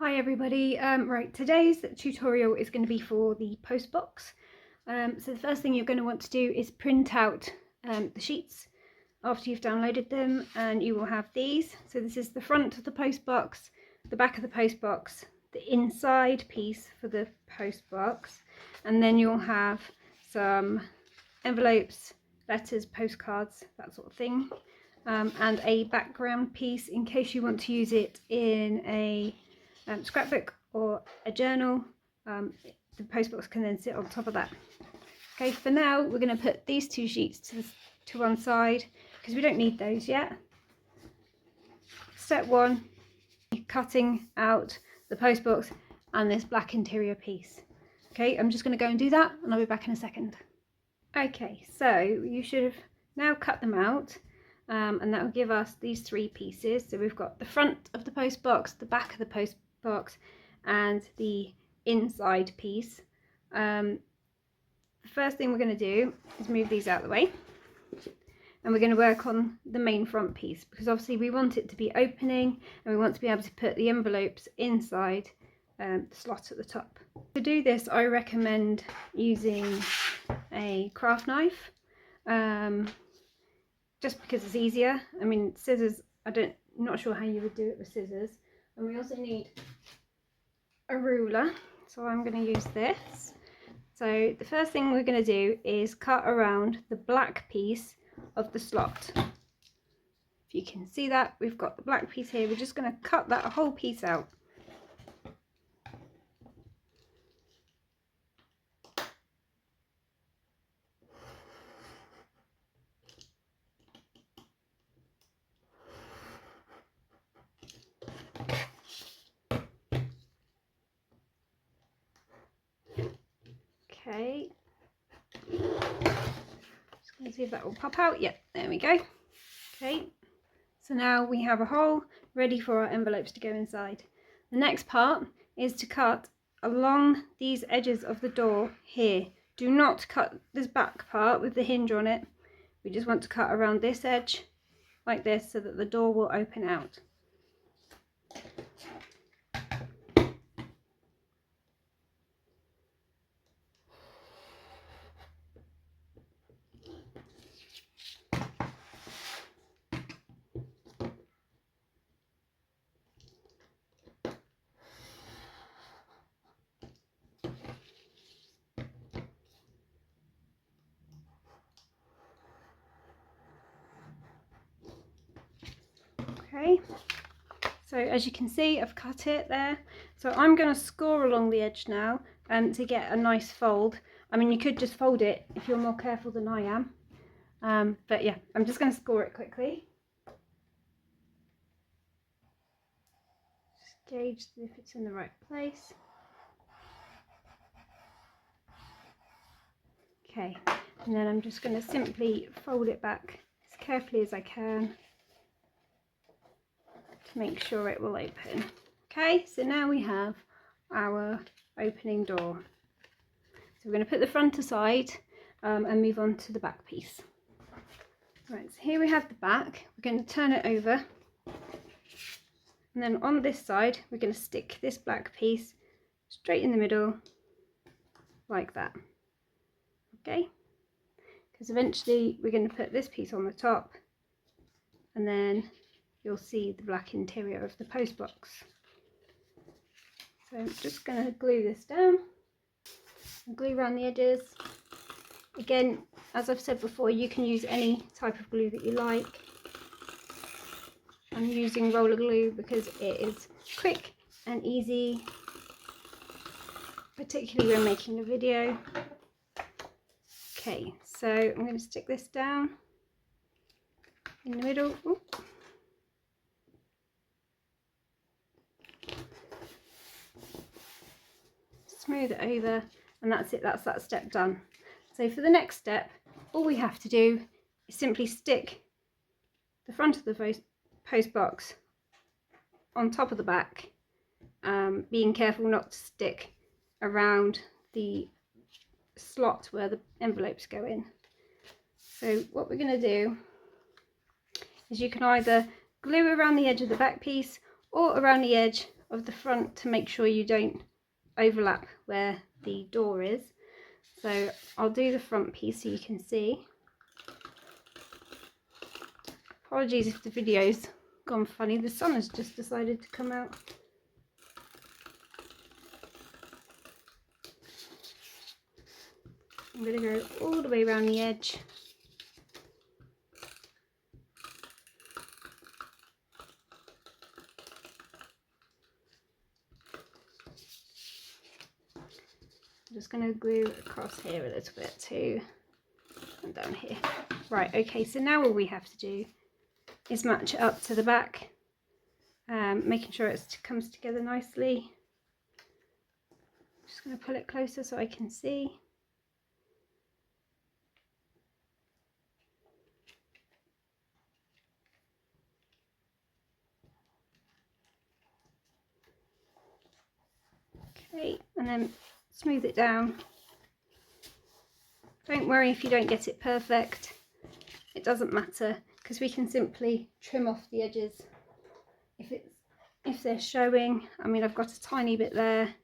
Hi everybody, right, today's tutorial is going to be for the post box. So the first thing you're going to want to do is print out the sheets after you've downloaded them, and you will have these. So this is the front of the post box, the back of the post box, the inside piece for the post box, and then you'll have some envelopes, letters, postcards, that sort of thing, and a background piece in case you want to use it in a scrapbook or a journal. The postbox can then sit on top of that. Okay, for now we're going to put these two sheets to one side because we don't need those yet. Step one, cutting out the postbox and this black interior piece. Okay, I'm just going to go and do that and I'll be back in a second. Okay, so you should have now cut them out. And that will give us these three pieces. So we've got the front of the post box, the back of the post box, and the inside piece. The first thing we're going to do is move these out of the way, and we're going to work on the main front piece because obviously we want it to be opening and we want to be able to put the envelopes inside the slot at the top. To do this, I recommend using a craft knife. Just because it's easier. I mean, scissors, I'm not sure how you would do it with scissors. And we also need a ruler, so I'm going to use this. So the first thing we're going to do is cut around the black piece of the slot. If you can see that, we've got the black piece here. We're just going to cut that whole piece out. Okay, just going to see if that will pop out. Yep, there we go. Okay, so now we have a hole ready for our envelopes to go inside. The next part is to cut along these edges of the door here. Do not cut this back part with the hinge on it. We just want to cut around this edge like this so that the door will open out. Okay, so as you can see, I've cut it there. So I'm going to score along the edge now to get a nice fold. I mean, you could just fold it if you're more careful than I am. But yeah, I'm just going to score it quickly. Just gauge if it's in the right place. Okay, and then I'm just going to simply fold it back as carefully as I can to make sure it will open. Okay, so now we have our opening door. So we're going to put the front aside and move on to the back piece. Right, so here we have the back. We're going to turn it over, and then on this side we're going to stick this black piece straight in the middle like that. Okay, because eventually we're going to put this piece on the top, and then you'll see the black interior of the post box. So I'm just going to glue this down and glue around the edges. Again, as I've said before, you can use any type of glue that you like. I'm using roller glue because it is quick and easy, particularly when making a video. Okay, so I'm going to stick this down in the middle. Ooh. Smooth it over, and that's it. That's that step done. So for the next step, all we have to do is simply stick the front of the post box on top of the back, being careful not to stick around the slot where the envelopes go in. So what we're going to do is you can either glue around the edge of the back piece or around the edge of the front to make sure you don't overlap where the door is. So I'll do the front piece so you can see. Apologies if the video's gone funny, the sun has just decided to come out. I'm going to go all the way around the edge. I'm just going to glue across here a little bit too, and down here. Right, okay, so now all we have to do is match it up to the back, making sure it comes together nicely. Just going to pull it closer so I can see. Okay, and then smooth it down. Don't worry if you don't get it perfect, it doesn't matter, because we can simply trim off the edges if they're showing. I mean, I've got a tiny bit there,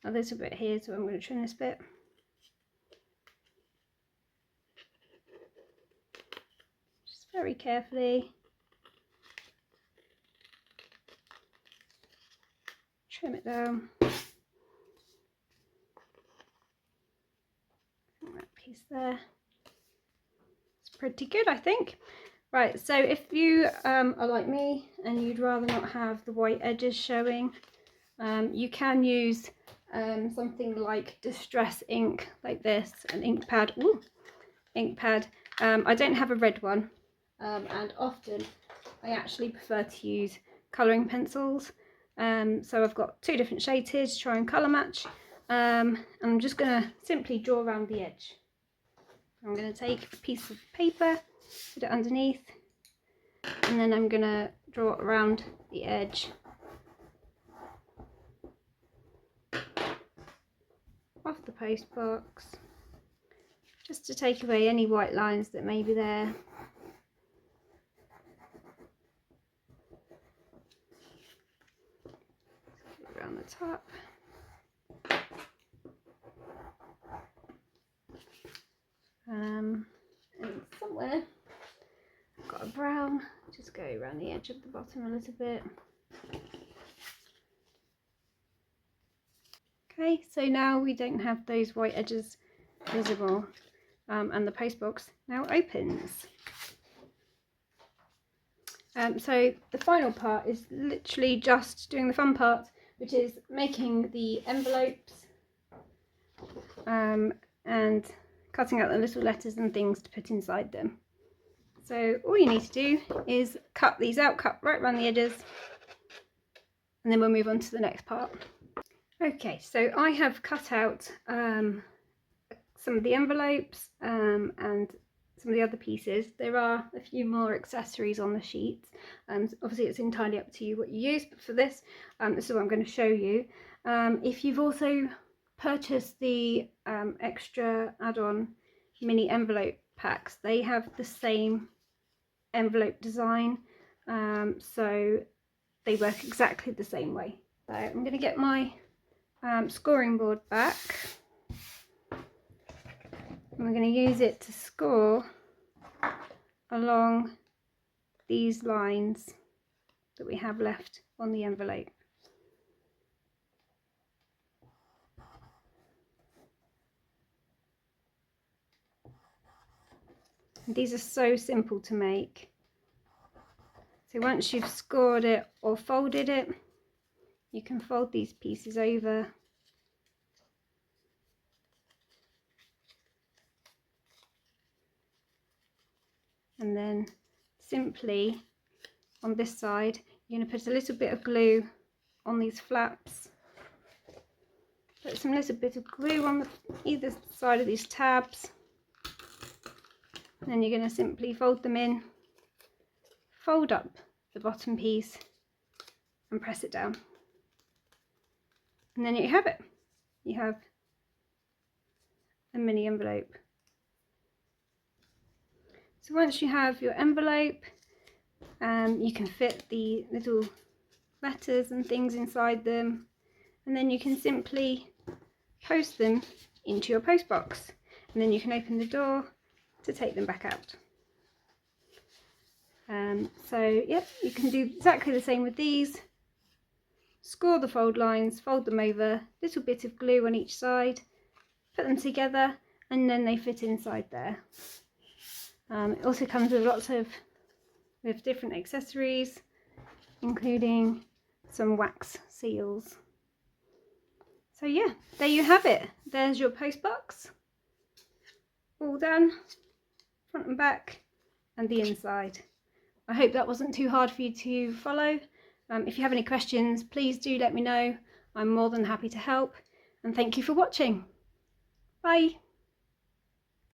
a little bit here, so I'm going to trim this bit. Just very carefully trim it down. That piece there. It's pretty good, I think. Right, so if you are like me and you'd rather not have the white edges showing, you can use something like distress ink, like this, an ink pad. Ooh, ink pad. I don't have a red one, and often I actually prefer to use colouring pencils. So I've got two different shades here to try and colour match. And I'm just going to simply draw around the edge. I'm going to take a piece of paper, put it underneath, and then I'm going to draw around the edge of the post box, just to take away any white lines that may be there. Around the top. And somewhere I've got a brown, just go around the edge of the bottom a little bit. Okay, so now we don't have those white edges visible, and the post box now opens. So the final part is literally just doing the fun part, which is making the envelopes and cutting out the little letters and things to put inside them. So all you need to do is cut these out, cut right around the edges, and then we'll move on to the next part. Okay, so I have cut out some of the envelopes and some of the other pieces. There are a few more accessories on the sheets, and obviously it's entirely up to you what you use, but for this, this is what I'm going to show you. If you've also purchased the extra add-on mini envelope packs, they have the same envelope design, so they work exactly the same way. So I'm going to get my scoring board back. I'm going to use it to score along these lines that we have left on the envelope. And these are so simple to make. So once you've scored it or folded it, you can fold these pieces over and then simply on this side you're going to put a little bit of glue on these flaps. Put some little bit of glue on either side of these tabs, and then you're going to simply fold them in, fold up the bottom piece and press it down, and then you have it. You have a mini envelope. So once you have your envelope, you can fit the little letters and things inside them, and then you can simply post them into your post box, and then you can open the door to take them back out. So yeah, you can do exactly the same with these. Score the fold lines, fold them over, little bit of glue on each side, put them together, and then they fit inside there. It also comes with different accessories, including some wax seals. So yeah, there you have it. There's your post box, all done, front and back, and the inside. I hope that wasn't too hard for you to follow. If you have any questions, please do let me know. I'm more than happy to help, and thank you for watching. Bye.